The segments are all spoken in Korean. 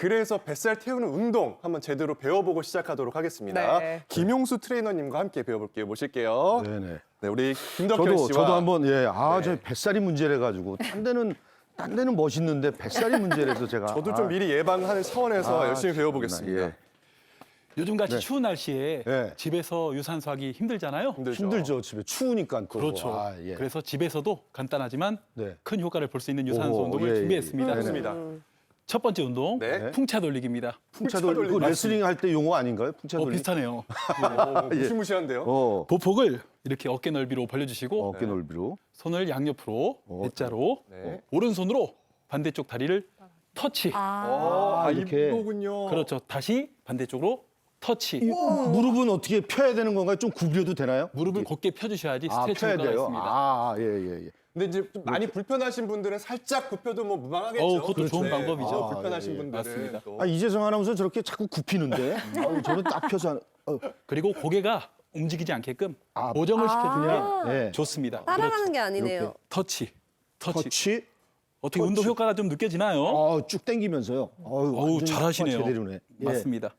그래서 뱃살 태우는 운동 한번 제대로 배워보고 시작하도록 하겠습니다. 네. 김용수 트레이너님과 함께 배워볼게요. 모실게요. 네네. 네, 우리 김덕현 씨와 저도 한번 저 네. 뱃살이 문제래 가지고 딴 데는 멋있는데 뱃살이 문제라서 제가 저도 좀 미리 예방하는 차원에서 열심히 배워보겠습니다. 예. 요즘같이 추운 날씨에 네. 집에서 유산소 하기 힘들잖아요. 힘들죠. 집에 추우니까 또. 그렇죠. 예. 그래서 집에서도 간단하지만 네. 큰 효과를 볼 수 있는 유산소 오호, 운동을 예, 준비했습니다. 예. 좋습니다. 첫 번째 운동, 네. 풍차 돌리기입니다. 풍차 돌리기. 그 레슬링 할 때 용어 아닌가요? 풍차 돌리기. 비슷하네요. 무시무시한데요. 보폭을 이렇게 어깨 넓이로 벌려주시고 어깨 넓이로. 손을 양옆으로 S자로 네. 오른손으로 반대쪽 다리를 터치. 이렇게. 이렇게. 이거군요. 그렇죠. 다시 반대쪽으로 터치. 무릎은 어떻게 펴야 되는 건가요? 좀 구부려도 되나요? 무릎을 곧게 펴주셔야지 아, 스트레칭 펴야 효과가 돼요. 있습니다. 예. 근데 이제 좀 많이 불편하신 분들은 살짝 굽혀도 뭐 무방하겠죠. 그것도 좋은 방법이죠. 불편하신 예, 예. 분들은 맞습니다. 또. 이재성 아나운서 저렇게 자꾸 굽히는데. 저는 딱 펴서 그리고 고개가 움직이지 않게끔 고정을 시켜주는 게 예. 좋습니다. 따라가는 게 아니네요. 이렇게. 터치. 터치. 어떻게 운동 효과가 좀 느껴지나요? 쭉 당기면서요. 어우, 잘하시네요. 제대로네. 예. 맞습니다.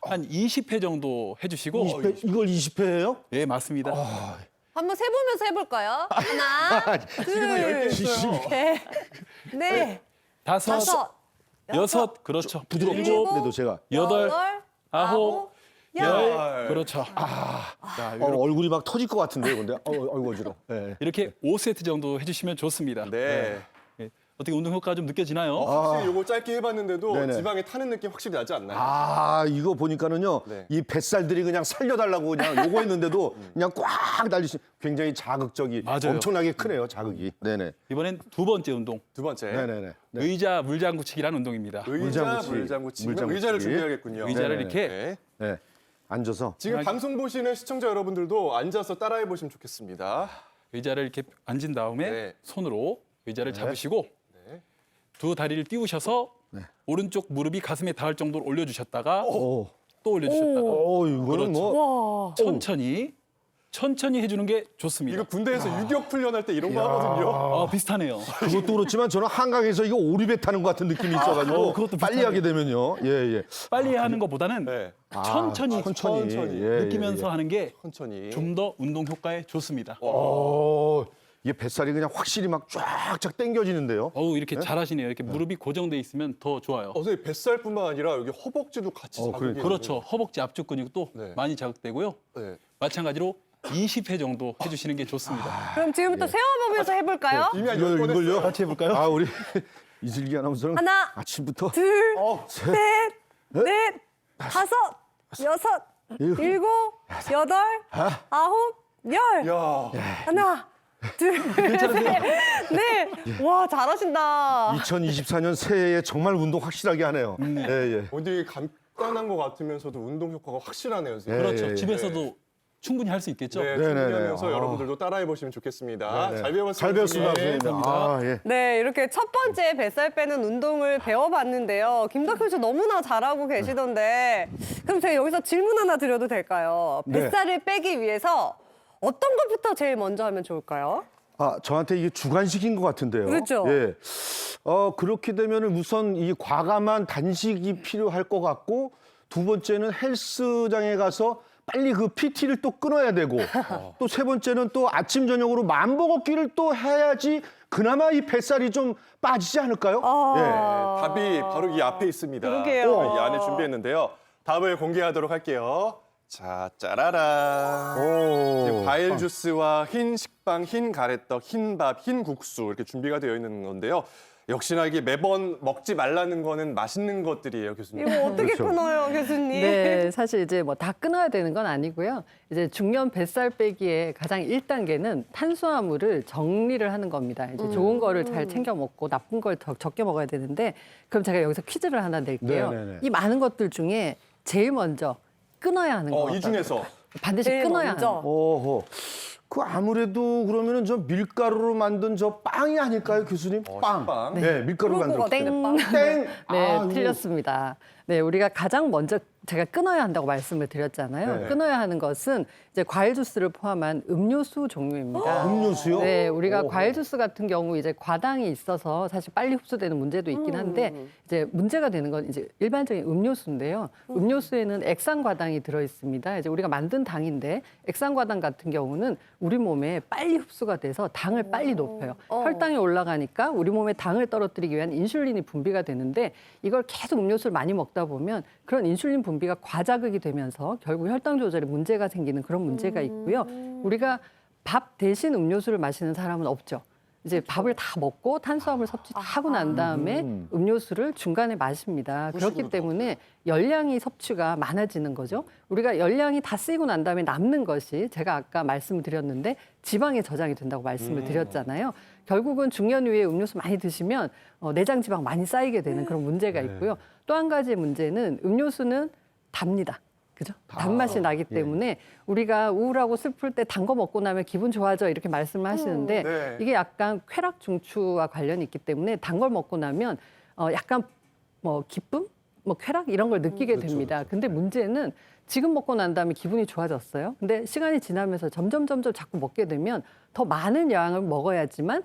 한 20회 정도 해주시고 20회, 이걸 20회예요? 예, 맞습니다. 한번 세보면서 해볼까요? 하나, 둘, 셋, 넷, 다섯, 여섯, 그렇죠. 부드럽죠? 일곱, 그래도 제가 여덟, 아홉, 열. 열, 그렇죠. 얼굴이 막 터질 것 같은데요, 근데 아이고 어지러. 예. 이렇게 5세트 정도 해주시면 좋습니다. 네. 예. 어떻게 운동 효과가 좀 느껴지나요? 확실히 요거 짧게 해봤는데도 네네. 지방이 타는 느낌 확실히 나지 않나요? 이거 보니까는요, 네. 이 뱃살들이 그냥 살려달라고 그냥 요거 했는데도 그냥 꽉 달리시. 굉장히 자극적이 맞아요. 엄청나게 크네요, 자극이. 네네. 이번엔 두 번째 운동, 두 번째. 네네네. 네. 의자 물장구치기라는 운동입니다. 물장구치기. 물장구치기. 물장구치기. 의자를 준비해야겠군요. 의자를 네네. 이렇게 네. 네. 앉아서. 지금 방송 보시는 시청자 여러분들도 앉아서 따라해 보시면 좋겠습니다. 의자를 이렇게 앉은 다음에 네. 손으로 의자를 잡으시고 네. 두 다리를 띄우셔서 오른쪽 무릎이 가슴에 닿을 정도로 올려주셨다가 오. 또 올려주셨다가 이거는 그렇죠. 뭐. 와. 천천히 해주는 게 좋습니다. 이거 군대에서 유격 훈련할 때 이런 거 하거든요. 비슷하네요. 그것도 그렇지만 저는 한강에서 이거 오리배 타는 것 같은 느낌이 있어가지고 그것도 빨리 비슷하네요. 하게 되면요. 예. 빨리 하는 것보다는 네. 천천히 천천히. 느끼면서 하는 게 천천히. 좀 더 운동 효과에 좋습니다. 이게 뱃살이 그냥 확실히 막 쫙쫙 당겨지는데요. 이렇게 잘하시네요. 이렇게 무릎이 고정돼 있으면 더 좋아요. 선생님 뱃살뿐만 아니라 여기 허벅지도 같이 자극이 그러니까. 그렇죠. 허벅지 앞쪽 근육도 네. 많이 자극되고요. 네. 마찬가지로 20회 정도 해주시는 게 좋습니다. 그럼 지금부터 세워보면서 해볼까요? 이미 한 10번 이걸요? 했어요. 같이 해볼까요? 우리 이슬기 아나운서는 하나, 아침부터 둘, 셋, 넷, 다섯, 여섯, 일곱, 여덟, 아홉, 열. 야. 하나, 둘, 셋, 넷. 와, 잘하신다. 2024년 새해에 정말 운동 확실하게 하네요. 예. 근데 간단한 것 같으면서도 운동 효과가 확실하네요. 선생님. 그렇죠. 예. 집에서도 충분히 할 수 있겠죠. 네, 네네네. 충분히 하면서 여러분들도 따라해 보시면 좋겠습니다. 잘 배웠습니다. 잘 배웠습니다, 선생님. 선생님. 예. 네, 이렇게 첫 번째 뱃살 빼는 운동을 배워봤는데요. 김덕현 씨 너무나 잘하고 계시던데, 그럼 제가 여기서 질문 하나 드려도 될까요? 네. 뱃살을 빼기 위해서 어떤 것부터 제일 먼저 하면 좋을까요? 저한테 이게 주관식인 것 같은데요. 그렇죠. 예. 그렇게 되면은 우선 이 과감한 단식이 필요할 것 같고, 두 번째는 헬스장에 가서 빨리 그 PT를 또 끊어야 되고, 또 세 번째는 또 아침 저녁으로 만보 걷기를 또 해야지 그나마 이 뱃살이 좀 빠지지 않을까요? 예. 답이 바로 이 앞에 있습니다. 그러게요. 이 안에 준비했는데요. 답을 공개하도록 할게요. 자, 짜라란. 지금 과일 주스와 흰 식빵, 흰 가래떡, 흰 밥, 흰 국수 이렇게 준비가 되어 있는 건데요. 역시나 이게 매번 먹지 말라는 거는 맛있는 것들이에요, 교수님. 이거 어떻게 그렇죠. 끊어요, 교수님? 네, 사실 이제 뭐 다 끊어야 되는 건 아니고요. 이제 중년 뱃살 빼기의 가장 1단계는 탄수화물을 정리를 하는 겁니다. 이제 좋은 거를 잘 챙겨 먹고 나쁜 걸 더 적게 먹어야 되는데, 그럼 제가 여기서 퀴즈를 하나 낼게요. 네네네. 이 많은 것들 중에 제일 먼저 끊어야 하는 거. 이 중에서 반드시 제일 끊어야 먼저. 하는 거. 오호. 그 아무래도 그러면은 저 밀가루로 만든 저 빵이 아닐까요, 교수님? 빵. 식빵. 네, 밀가루로 그럴 것 만든 같아요. 땡. 네, 이거. 틀렸습니다. 네, 우리가 가장 먼저 제가 끊어야 한다고 말씀을 드렸잖아요. 네. 끊어야 하는 것은 이제 과일 주스를 포함한 음료수 종류입니다. 음료수요? 네, 우리가 오호. 과일 주스 같은 경우 이제 과당이 있어서 사실 빨리 흡수되는 문제도 있긴 한데 이제 문제가 되는 건 이제 일반적인 음료수인데요. 음료수에는 액상과당이 들어 있습니다. 이제 우리가 만든 당인데 액상과당 같은 경우는 우리 몸에 빨리 흡수가 돼서 당을 빨리 높여요. 혈당이 올라가니까 우리 몸에 당을 떨어뜨리기 위한 인슐린이 분비가 되는데 이걸 계속 음료수를 많이 먹다 보면 그런 인슐린 분비가 과자극이 되면서 결국 혈당 조절에 문제가 생기는 그런 문제가 있고요. 우리가 밥 대신 음료수를 마시는 사람은 없죠. 이제 밥을 다 먹고 탄수화물 섭취 다 하고 난 다음에 음료수를 중간에 마십니다. 그렇기 때문에 열량이 섭취가 많아지는 거죠. 우리가 열량이 다 쓰이고 난 다음에 남는 것이 제가 아까 말씀을 드렸는데 지방에 저장이 된다고 말씀을 드렸잖아요. 결국은 중년 이후에 음료수 많이 드시면 내장 지방 많이 쌓이게 되는 그런 문제가 있고요. 또 한 가지 문제는 음료수는 답니다. 그죠? 단맛이 나기 때문에 우리가 우울하고 슬플 때 단 거 먹고 나면 기분 좋아져 이렇게 말씀을 하시는데 네. 이게 약간 쾌락 중추와 관련이 있기 때문에 단 걸 먹고 나면 약간 뭐 기쁨, 뭐 쾌락 이런 걸 느끼게 됩니다. 근데 문제는 지금 먹고 난 다음에 기분이 좋아졌어요. 근데 시간이 지나면서 점점 자꾸 먹게 되면 더 많은 양을 먹어야지만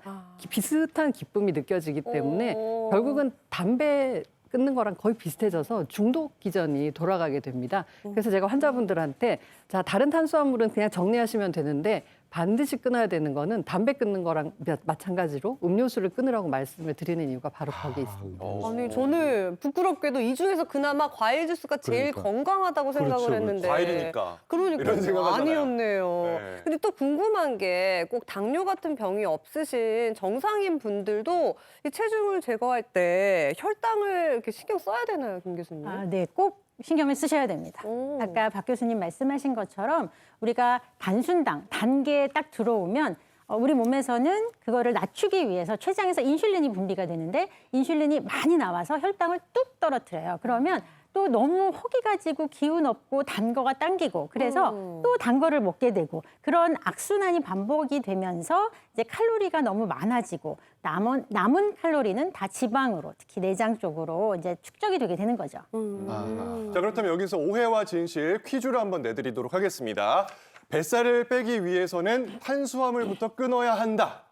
비슷한 기쁨이 느껴지기 때문에 결국은 담배 끊는 거랑 거의 비슷해져서 중독 기전이 돌아가게 됩니다. 그래서 제가 환자분들한테 자, 다른 탄수화물은 그냥 정리하시면 되는데 반드시 끊어야 되는 거는 담배 끊는 거랑 마찬가지로 음료수를 끊으라고 말씀을 드리는 이유가 바로 거기에 있습니다. 아니 저는 부끄럽게도 이 중에서 그나마 과일 주스가 제일 그러니까. 건강하다고 생각을 그렇죠, 했는데 과일이니까. 그러니까 이런 생각하잖아요. 아니었네요. 네. 근데 또 궁금한 게 꼭 당뇨 같은 병이 없으신 정상인 분들도 이 체중을 제거할 때 혈당을 이렇게 신경 써야 되나요, 김 교수님? 아, 네, 꼭 신경을 쓰셔야 됩니다. 오. 아까 박 교수님 말씀하신 것처럼 우리가 단순당, 단계에 딱 들어오면 우리 몸에서는 그거를 낮추기 위해서 췌장에서 인슐린이 분비가 되는데 인슐린이 많이 나와서 혈당을 뚝 떨어뜨려요. 그러면 또 너무 허기가 지고 기운 없고 단 거가 당기고 그래서 또 단 거를 먹게 되고 그런 악순환이 반복이 되면서 이제 칼로리가 너무 많아지고 남은 칼로리는 다 지방으로 특히 내장 쪽으로 이제 축적이 되게 되는 거죠. 자, 그렇다면 여기서 오해와 진실 퀴즈를 한번 내드리도록 하겠습니다. 뱃살을 빼기 위해서는 탄수화물부터 끊어야 한다.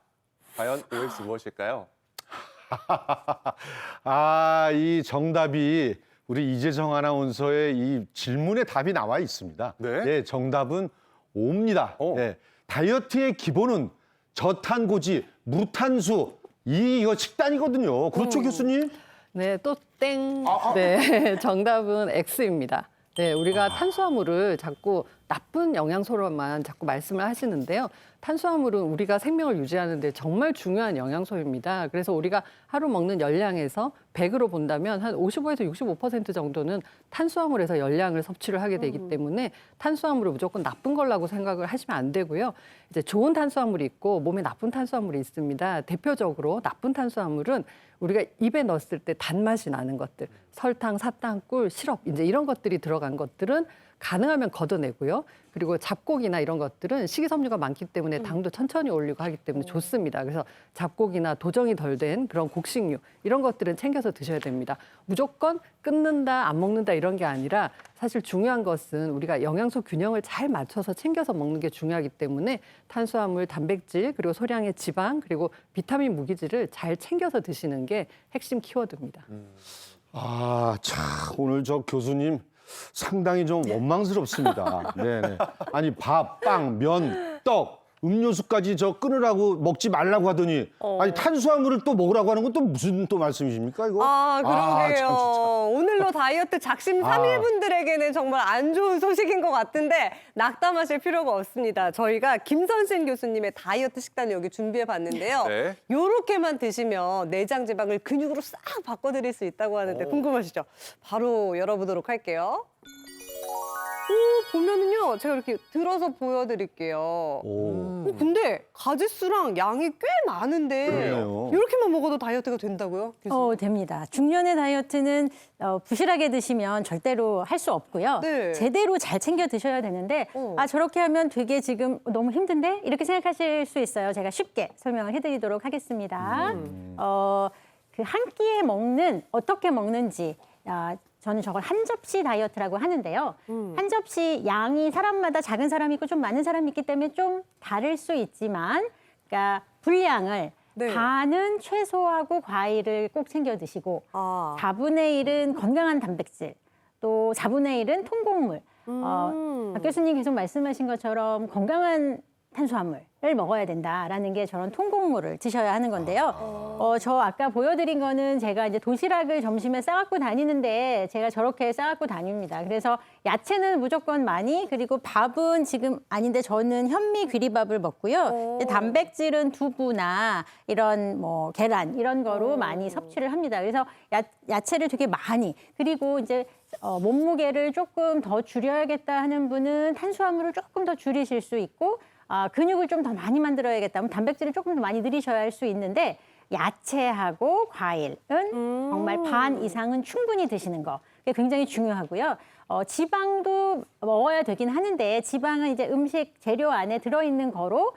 과연 OX 무엇일까요? 아, 이 정답이 우리 이재정 아나운서의 이 질문에 답이 나와 있습니다. 네? 예, 정답은 O입니다. 오. 예, 다이어트의 기본은 저탄고지, 무탄수 이거 식단이거든요. 그렇죠, 교수님? 네, 또 땡. 네, 정답은 X입니다. 네, 우리가 탄수화물을 자꾸 나쁜 영양소로만 자꾸 말씀을 하시는데요. 탄수화물은 우리가 생명을 유지하는 데 정말 중요한 영양소입니다. 그래서 우리가 하루 먹는 열량에서 100으로 본다면 한 55에서 65% 정도는 탄수화물에서 열량을 섭취를 하게 되기 때문에 탄수화물을 무조건 나쁜 거라고 생각을 하시면 안 되고요. 이제 좋은 탄수화물이 있고 몸에 나쁜 탄수화물이 있습니다. 대표적으로 나쁜 탄수화물은 우리가 입에 넣었을 때 단맛이 나는 것들, 설탕, 사탕, 꿀, 시럽 이제 이런 것들이 들어간 것들은 가능하면 걷어내고요. 그리고 잡곡이나 이런 것들은 식이섬유가 많기 때문에 당도 천천히 올리고 하기 때문에 좋습니다. 그래서 잡곡이나 도정이 덜 된 그런 곡식류 이런 것들은 챙겨서 드셔야 됩니다. 무조건 끊는다, 안 먹는다 이런 게 아니라 사실 중요한 것은 우리가 영양소 균형을 잘 맞춰서 챙겨서 먹는 게 중요하기 때문에 탄수화물, 단백질, 그리고 소량의 지방, 그리고 비타민, 무기질을 잘 챙겨서 드시는 게 핵심 키워드입니다. 아, 참 오늘 저 교수님 상당히 좀 원망스럽습니다. 네네. 아니 밥, 빵, 면, 떡, 음료수까지 저 끊으라고 먹지 말라고 하더니 아니 탄수화물을 또 먹으라고 하는 건 또 무슨 또 말씀이십니까 이거? 아, 그러게요. 참, 진짜. 오늘로 다이어트 작심 3일분들에게는 정말 안 좋은 소식인 것 같은데 낙담하실 필요가 없습니다. 저희가 김선신 교수님의 다이어트 식단을 여기 준비해 봤는데요. 네. 요렇게만 드시면 내장 지방을 근육으로 싹 바꿔드릴 수 있다고 하는데 궁금하시죠? 바로 열어보도록 할게요. 오, 보면은요, 제가 이렇게 들어서 보여드릴게요. 오. 근데 가짓수랑 양이 꽤 많은데 그러네요. 이렇게만 먹어도 다이어트가 된다고요? 교수님? 됩니다. 중년의 다이어트는 부실하게 드시면 절대로 할 수 없고요. 네. 제대로 잘 챙겨 드셔야 되는데 아 저렇게 하면 되게 지금 너무 힘든데 이렇게 생각하실 수 있어요. 제가 쉽게 설명을 해드리도록 하겠습니다. 그 한 끼에 먹는 어떻게 먹는지 저는 저걸 한 접시 다이어트라고 하는데요. 한 접시 양이 사람마다 작은 사람이 있고 좀 많은 사람이 있기 때문에 좀 다를 수 있지만, 그러니까 분량을 네. 반은 채소하고 과일을 꼭 챙겨 드시고, 아. 4분의 1은 건강한 단백질, 또 4분의 1은 통곡물. 박 교수님 계속 말씀하신 것처럼 건강한 탄수화물을 먹어야 된다라는 게 저런 통곡물을 드셔야 하는 건데요. 저 아까 보여드린 거는 제가 이제 도시락을 점심에 싸갖고 다니는데 제가 저렇게 싸갖고 다닙니다. 그래서 야채는 무조건 많이, 그리고 밥은 지금 아닌데 저는 현미 귀리밥을 먹고요. 이제 단백질은 두부나 이런 뭐 계란 이런 거로 많이 섭취를 합니다. 그래서 야채를 되게 많이, 그리고 이제 몸무게를 조금 더 줄여야겠다 하는 분은 탄수화물을 조금 더 줄이실 수 있고, 근육을 좀 더 많이 만들어야겠다 하면 단백질을 조금 더 많이 늘리셔야 할 수 있는데, 야채하고 과일은 정말 반 이상은 충분히 드시는 거. 그게 굉장히 중요하고요. 지방도 먹어야 되긴 하는데, 지방은 이제 음식 재료 안에 들어있는 거로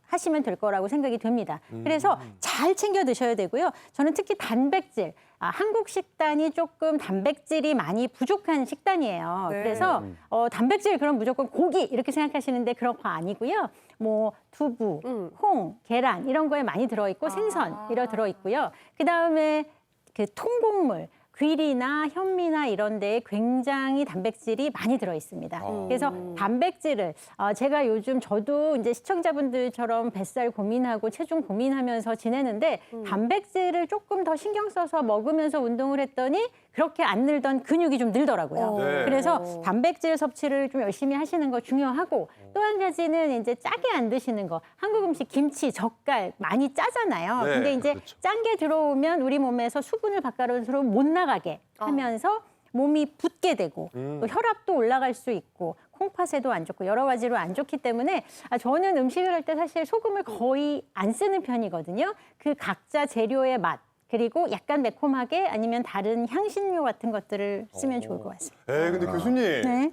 하시면 될 거라고 생각이 됩니다. 그래서 잘 챙겨 드셔야 되고요. 저는 특히 단백질, 한국 식단이 조금 단백질이 많이 부족한 식단이에요. 네. 그래서 단백질 그럼 무조건 고기 이렇게 생각하시는데 그런 거 아니고요. 뭐 두부, 콩, 계란 이런 거에 많이 들어있고, 생선 이런 들어있고요. 그다음에 그 통곡물, 귀리나 현미나 이런 데에 굉장히 단백질이 많이 들어 있습니다. 그래서 단백질을 제가 요즘 저도 이제 시청자분들처럼 뱃살 고민하고 체중 고민하면서 지내는데, 단백질을 조금 더 신경 써서 먹으면서 운동을 했더니 그렇게 안 늘던 근육이 좀 늘더라고요. 네. 그래서 단백질 섭취를 좀 열심히 하시는 거 중요하고, 또 한 가지는 이제 짜게 안 드시는 거. 한국 음식 김치, 젓갈 많이 짜잖아요. 네, 근데 이제 그렇죠. 짠 게 들어오면 우리 몸에서 수분을 바깥으로 못 나가게 하면서 몸이 붓게 되고, 또 혈압도 올라갈 수 있고, 콩팥에도 안 좋고 여러 가지로 안 좋기 때문에 저는 음식을 할 때 사실 소금을 거의 안 쓰는 편이거든요. 그 각자 재료의 맛, 그리고 약간 매콤하게 아니면 다른 향신료 같은 것들을 쓰면 좋을 것 같습니다. 근데 교수님. 네.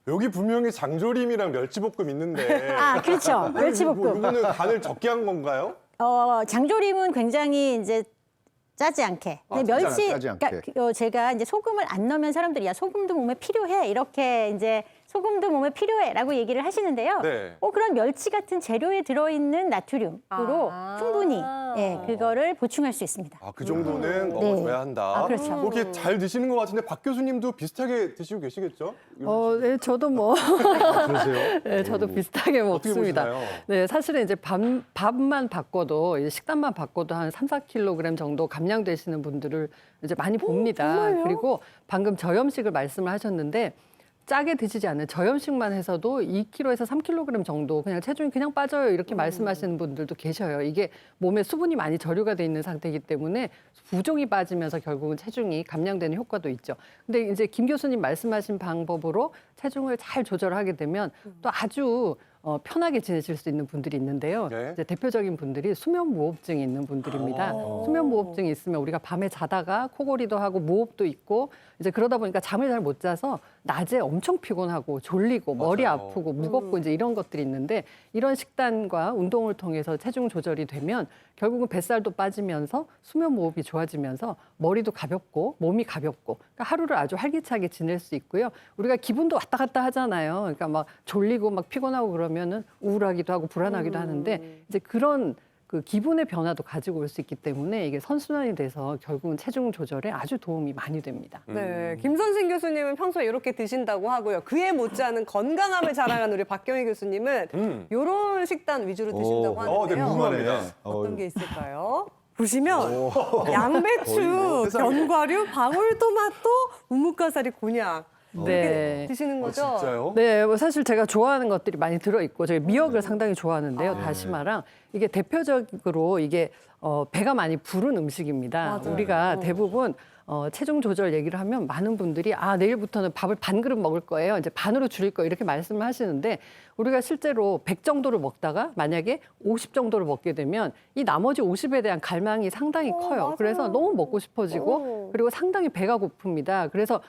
여기 분명히 장조림이랑 멸치볶음 있는데. 그렇죠. 멸치볶음. 이거는 간을 적게 한 건가요? 장조림은 굉장히 이제 짜지 않게. 근데 멸치, 짜지 않게. 그러니까 제가 이제 소금을 안 넣으면 사람들이 야 소금도 몸에 필요해 이렇게 이제 소금도 몸에 필요해라고 얘기를 하시는데요. 네. 그런 멸치 같은 재료에 들어있는 나트륨으로 충분히 그거를 보충할 수 있습니다. 그 정도는 먹어줘야 한다. 그렇죠. 그렇게 잘 드시는 것 같은데 박 교수님도 비슷하게 드시고 계시겠죠? 네, 저도 뭐 그러세요? 네, 저도 비슷하게 어떻게 먹습니다. 보시나요? 네, 사실은 이제 밥만 바꿔도 이제 식단만 바꿔도 한 3-4kg 정도 감량되시는 분들을 이제 많이 봅니다. 그리고 방금 저염식을 말씀을 하셨는데, 짜게 드시지 않는 저염식만 해서도 2kg에서 3kg 정도 그냥 체중이 그냥 빠져요 이렇게 말씀하시는 분들도 계셔요. 이게 몸에 수분이 많이 저류가 돼 있는 상태이기 때문에 부종이 빠지면서 결국은 체중이 감량되는 효과도 있죠. 근데 이제 김 교수님 말씀하신 방법으로 체중을 잘 조절하게 되면 또 아주 편하게 지내실 수 있는 분들이 있는데요. 네. 이제 대표적인 분들이 수면무호흡증이 있는 분들입니다. 수면무호흡증이 있으면 우리가 밤에 자다가 코골이도 하고 무호흡도 있고, 이제 그러다 보니까 잠을 잘 못 자서 낮에 엄청 피곤하고 졸리고 머리 맞아요. 아프고 무겁고 이제 이런 것들이 있는데, 이런 식단과 운동을 통해서 체중 조절이 되면 결국은 뱃살도 빠지면서 수면무호흡이 좋아지면서 머리도 가볍고 몸이 가볍고, 그러니까 하루를 아주 활기차게 지낼 수 있고요. 우리가 기분도 왔다 갔다 하잖아요. 그러니까 막 졸리고 막 피곤하고 그러면은 우울하기도 하고 불안하기도 하는데, 이제 그런 그 기분의 변화도 가지고 올 수 있기 때문에 이게 선순환이 돼서 결국은 체중 조절에 아주 도움이 많이 됩니다. 네, 김선생 교수님은 평소에 이렇게 드신다고 하고요. 그에 못지않은 건강함을 자랑하는 우리 박경희 교수님은 이런 식단 위주로 드신다고 네, 하는데요. 궁금합니다. 어떤 게 있을까요? 보시면 양배추, 거의 뭐 세상에. 견과류, 방울토마토, 우뭇가사리, 곤약 네. 드시는 거죠? 진짜요? 네, 뭐 사실 제가 좋아하는 것들이 많이 들어있고, 저희 미역을 상당히 좋아하는데요. 다시마랑 이게 대표적으로 이게 배가 많이 부른 음식입니다. 맞아요. 우리가 대부분 체중 조절 얘기를 하면 많은 분들이 내일부터는 밥을 반 그릇 먹을 거예요. 이제 반으로 줄일 거예요. 이렇게 말씀을 하시는데, 우리가 실제로 100 정도를 먹다가 만약에 50 정도를 먹게 되면 이 나머지 50에 대한 갈망이 상당히 커요. 맞아요. 그래서 너무 먹고 싶어지고, 그리고 상당히 배가 고픕니다. 그래서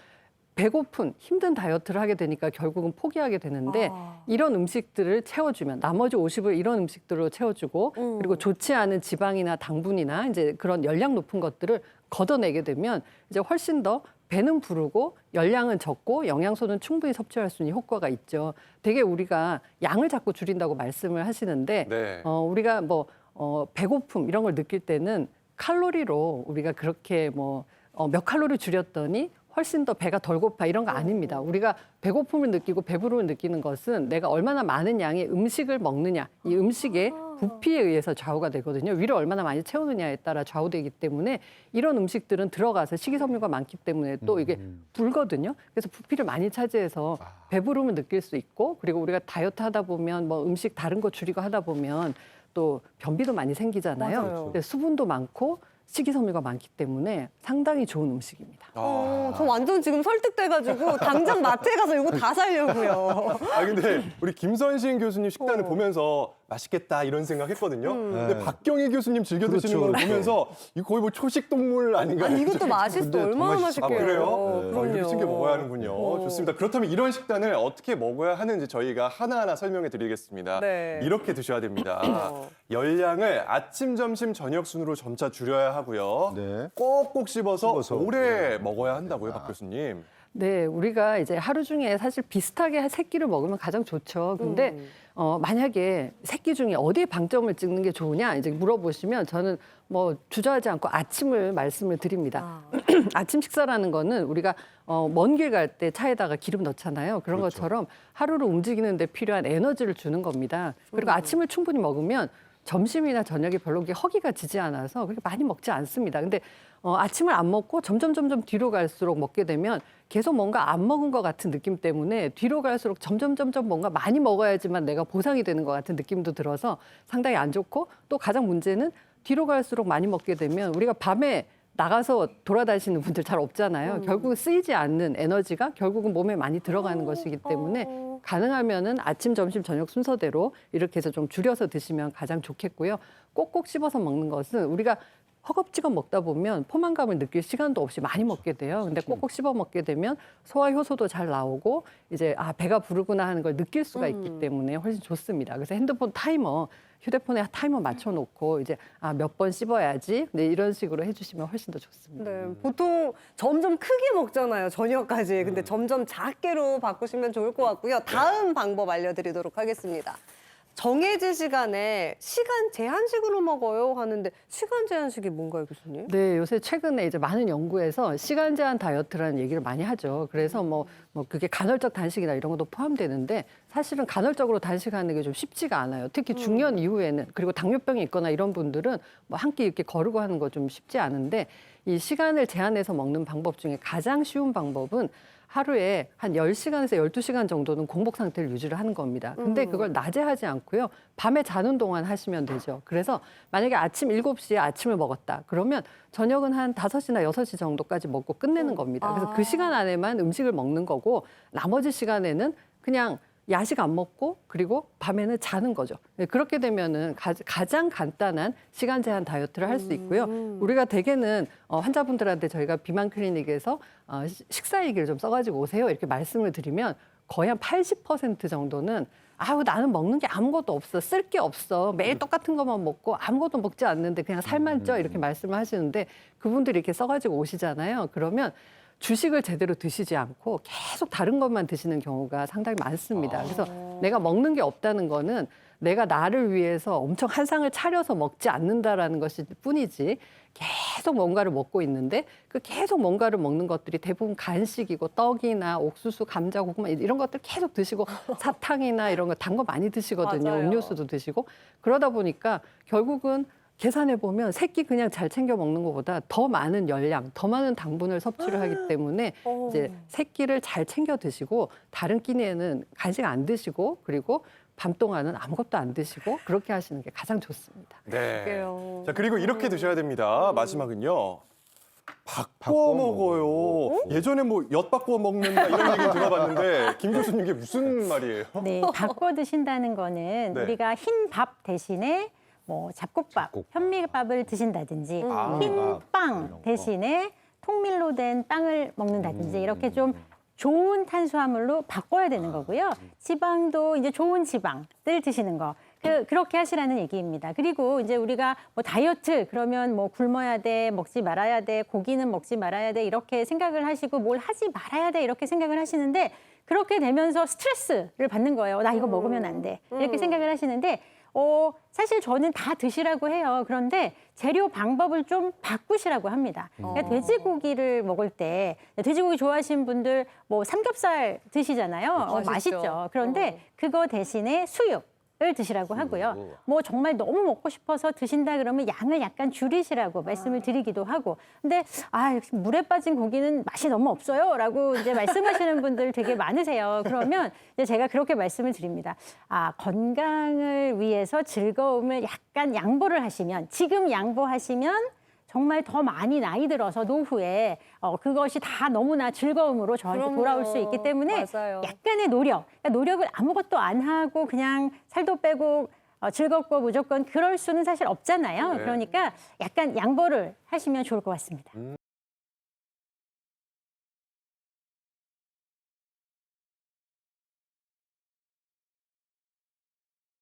배고픈 힘든 다이어트를 하게 되니까 결국은 포기하게 되는데, 이런 음식들을 채워주면 나머지 50을 이런 음식들로 채워주고, 그리고 좋지 않은 지방이나 당분이나 이제 그런 열량 높은 것들을 걷어내게 되면 이제 훨씬 더 배는 부르고 열량은 적고 영양소는 충분히 섭취할 수 있는 효과가 있죠. 되게 우리가 양을 자꾸 줄인다고 말씀을 하시는데 네. 우리가 뭐 배고픔 이런 걸 느낄 때는 칼로리로 우리가 그렇게 몇 칼로리 줄였더니 훨씬 더 배가 덜 고파 이런 거 아닙니다. 우리가 배고픔을 느끼고 배부름을 느끼는 것은 내가 얼마나 많은 양의 음식을 먹느냐, 이 음식의 부피에 의해서 좌우가 되거든요. 위를 얼마나 많이 채우느냐에 따라 좌우되기 때문에 이런 음식들은 들어가서 식이섬유가 많기 때문에 또 이게 불거든요. 그래서 부피를 많이 차지해서 배부름을 느낄 수 있고, 그리고 우리가 다이어트 하다 보면 뭐 음식 다른 거 줄이고 하다 보면 또 변비도 많이 생기잖아요. 맞아요. 근데 수분도 많고 식이섬유가 많기 때문에 상당히 좋은 음식입니다. 저 완전 지금 설득돼가지고 당장 마트에 가서 이거 다 사려고요. 근데 우리 김선신 교수님 식단을 보면서 맛있겠다 이런 생각했거든요. 근데 네. 박경희 교수님 즐겨 드시는 그렇죠. 걸 보면서 이거 거의 뭐 초식 동물 아닌가? 이것도 맛있어. 근데 얼마나 정말 맛있게요. 그래요? 그럼요. 이렇게 챙겨 먹어야 하는군요. 좋습니다. 그렇다면 이런 식단을 어떻게 먹어야 하는지 저희가 하나하나 설명해 드리겠습니다. 네. 이렇게 드셔야 됩니다. 열량을 아침, 점심, 저녁 순으로 점차 줄여야 하고요. 네. 꼭꼭 씹어서 씹어서. 오래 먹어야 한다고요, 박 교수님. 네, 우리가 이제 하루 중에 사실 비슷하게 세 끼를 먹으면 가장 좋죠. 근데 만약에 세 끼 중에 어디에 방점을 찍는 게 좋으냐 이제 물어보시면 저는 뭐 주저하지 않고 아침을 말씀을 드립니다. 아침 식사라는 거는 우리가 먼 길 갈 때 차에다가 기름 넣잖아요. 그런 것처럼 하루를 움직이는 데 필요한 에너지를 주는 겁니다. 그리고 아침을 충분히 먹으면 점심이나 저녁에 별로 그렇게 허기가 지지 않아서 그렇게 많이 먹지 않습니다. 근데 아침을 안 먹고 점점 뒤로 갈수록 먹게 되면 계속 뭔가 안 먹은 것 같은 느낌 때문에 뒤로 갈수록 점점 뭔가 많이 먹어야지만 내가 보상이 되는 것 같은 느낌도 들어서 상당히 안 좋고, 또 가장 문제는 뒤로 갈수록 많이 먹게 되면 우리가 밤에 나가서 돌아다니시는 분들 잘 없잖아요. 결국은 쓰이지 않는 에너지가 결국은 몸에 많이 들어가는 것이기 때문에 가능하면은 아침, 점심, 저녁 순서대로 이렇게 해서 좀 줄여서 드시면 가장 좋겠고요. 꼭꼭 씹어서 먹는 것은 우리가 허겁지겁 먹다 보면 포만감을 느낄 시간도 없이 많이 먹게 돼요. 근데 꼭꼭 씹어 먹게 되면 소화 효소도 잘 나오고 이제 배가 부르구나 하는 걸 느낄 수가 있기 때문에 훨씬 좋습니다. 그래서 핸드폰 타이머, 휴대폰에 타이머 맞춰놓고 이제 몇 번 씹어야지 이런 식으로 해주시면 훨씬 더 좋습니다. 네, 보통 점점 크게 먹잖아요, 저녁까지. 근데 점점 작게로 바꾸시면 좋을 것 같고요. 다음 방법 알려드리도록 하겠습니다. 정해진 시간에 시간 제한식으로 먹어요 하는데 시간 제한식이 뭔가요, 교수님? 네, 요새 최근에 이제 많은 연구에서 시간 제한 다이어트라는 얘기를 많이 하죠. 그래서 뭐 그게 간헐적 단식이나 이런 것도 포함되는데 사실은 간헐적으로 단식하는 게 좀 쉽지가 않아요. 특히 중년 이후에는, 그리고 당뇨병이 있거나 이런 분들은 뭐 한 끼 이렇게 거르고 하는 거 좀 쉽지 않은데, 이 시간을 제한해서 먹는 방법 중에 가장 쉬운 방법은 하루에 한 10시간에서 12시간 정도는 공복 상태를 유지를 하는 겁니다. 근데 그걸 낮에 하지 않고요. 밤에 자는 동안 하시면 되죠. 그래서 만약에 아침 7시에 아침을 먹었다. 그러면 저녁은 한 5시나 6시 정도까지 먹고 끝내는 겁니다. 그래서 그 시간 안에만 음식을 먹는 거고, 나머지 시간에는 그냥 야식 안 먹고 그리고 밤에는 자는 거죠. 네, 그렇게 되면은 가장 간단한 시간 제한 다이어트를 할 수 있고요. 우리가 대개는 환자분들한테 저희가 비만 클리닉에서 식사 얘기를 좀 써가지고 오세요 이렇게 말씀을 드리면 거의 한 80% 정도는 나는 먹는 게 아무것도 없어, 쓸 게 없어, 매일 똑같은 것만 먹고 아무것도 먹지 않는데 그냥 살만 쪄 이렇게 말씀을 하시는데, 그분들이 이렇게 써가지고 오시잖아요. 그러면 주식을 제대로 드시지 않고 계속 다른 것만 드시는 경우가 상당히 많습니다. 그래서 내가 먹는 게 없다는 거는 내가 나를 위해서 엄청 한 상을 차려서 먹지 않는다라는 것일 뿐이지, 계속 뭔가를 먹고 있는데 그 계속 뭔가를 먹는 것들이 대부분 간식이고 떡이나 옥수수, 감자, 고구마 이런 것들 계속 드시고 사탕이나 이런 거 단 거 많이 드시거든요. 맞아요. 음료수도 드시고. 그러다 보니까 결국은 계산해 보면 세 끼 그냥 잘 챙겨 먹는 것보다 더 많은 열량, 더 많은 당분을 섭취를 하기 때문에 이제 세 끼를 잘 챙겨 드시고 다른 끼니에는 간식 안 드시고 그리고 밤 동안은 아무것도 안 드시고 그렇게 하시는 게 가장 좋습니다. 네. 그래요. 자, 그리고 이렇게 드셔야 됩니다. 마지막은요. 바꿔 먹어요. 예전에 뭐 엿 바꿔 먹는다 이런 얘기 들어봤는데 김 교수님 이게 무슨 말이에요? 네, 바꿔 드신다는 거는 네. 우리가 흰 밥 대신에 뭐 잡곡밥, 현미밥을 드신다든지 흰 빵 대신에 통밀로 된 빵을 먹는다든지 이렇게 좀 좋은 탄수화물로 바꿔야 되는 거고요. 지방도 이제 좋은 지방들 드시는 거. 그렇게 하시라는 얘기입니다. 그리고 이제 우리가 뭐 다이어트 그러면 뭐 굶어야 돼, 먹지 말아야 돼, 고기는 먹지 말아야 돼 이렇게 생각을 하시고 뭘 하지 말아야 돼 이렇게 생각을 하시는데 그렇게 되면서 스트레스를 받는 거예요. 나 이거 먹으면 안 돼. 이렇게 생각을 하시는데 사실 저는 다 드시라고 해요. 그런데 재료 방법을 좀 바꾸시라고 합니다. 그러니까 돼지고기를 먹을 때 돼지고기 좋아하시는 분들 뭐 삼겹살 드시잖아요. 맛있죠. 맛있죠. 그런데 그거 대신에 수육을 드시라고 하고요. 뭐 정말 너무 먹고 싶어서 드신다 그러면 양을 약간 줄이시라고 말씀을 드리기도 하고. 근데 물에 빠진 고기는 맛이 너무 없어요라고 이제 말씀하시는 분들 되게 많으세요. 그러면 이제 제가 그렇게 말씀을 드립니다. 건강을 위해서 즐거움을 약간 양보를 하시면 지금 양보하시면 정말 더 많이 나이 들어서 노후에 그것이 다 너무나 즐거움으로 저한테 그럼요. 돌아올 수 있기 때문에 맞아요. 약간의 노력, 그러니까 노력을 아무것도 안 하고 그냥 살도 빼고 즐겁고 무조건 그럴 수는 사실 없잖아요. 네. 그러니까 약간 양보를 하시면 좋을 것 같습니다.